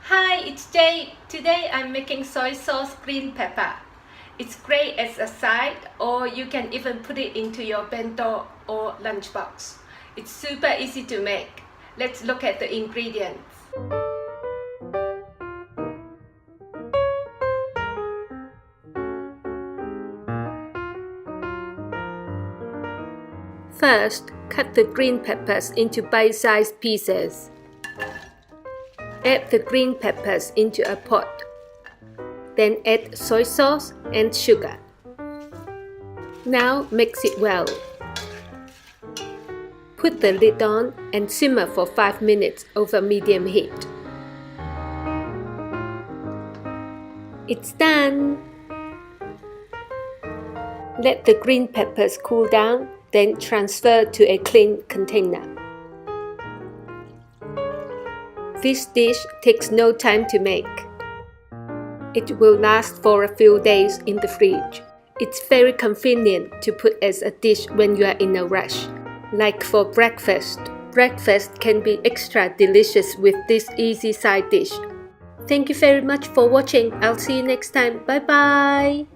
Hi, it's Jade. Today I'm making soy sauce green pepper. It's great as a side, or you can even put it into your bento or lunchbox. It's super easy to make. Let's look at the ingredients. First, cut the green peppers into bite-sized pieces. Add the green peppers into a pot. Then add soy sauce and sugar. Now mix it well. Put the lid on and simmer for 5 minutes over medium heat. It's done! Let the green peppers cool down, then transfer to a clean container. This dish takes no time to make. It will last for a few days in the fridge. It's very convenient to put as a dish when you are in a rush. Like for breakfast. Breakfast can be extra delicious with this easy side dish. Thank you very much for watching. I'll see you next time. Bye bye!